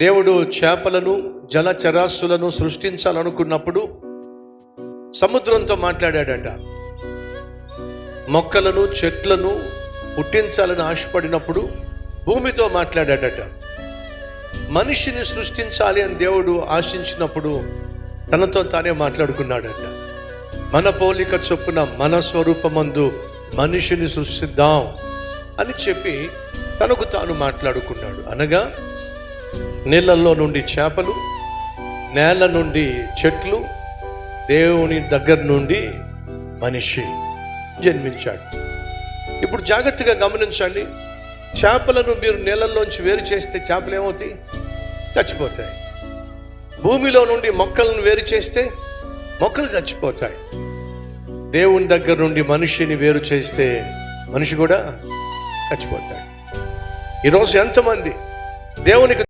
దేవుడు చేపలను జలచరాస్తులను సృష్టించాలనుకున్నప్పుడు సముద్రంతో మాట్లాడాడట. మొక్కలను చెట్లను పుట్టించాలని ఆశపడినప్పుడు భూమితో మాట్లాడాడట. మనిషిని సృష్టించాలి అని దేవుడు ఆశించినప్పుడు తనతో తానే మాట్లాడుకున్నాడట. మన పోలిక చొప్పున మన స్వరూపమందు మనిషిని సృష్టిద్దాం అని చెప్పి తనకు తాను మాట్లాడుకున్నాడు. అనగా నీళ్ళల్లో నుండి చేపలు, నేల నుండి చెట్లు, దేవుని దగ్గర నుండి మనిషి జన్మించాడు. ఇప్పుడు జాగ్రత్తగా గమనించండి. చేపలను మీరు నీళ్ళల్లోంచి వేరు చేస్తే చేపలు ఏమవుతాయి? చచ్చిపోతాయి. భూమిలో నుండి మొక్కలను వేరు చేస్తే మొక్కలు చచ్చిపోతాయి. దేవుని దగ్గర నుండి మనిషిని వేరు చేస్తే మనిషి కూడా చచ్చిపోతాడు. ఈరోజు ఎంతమంది దేవునికి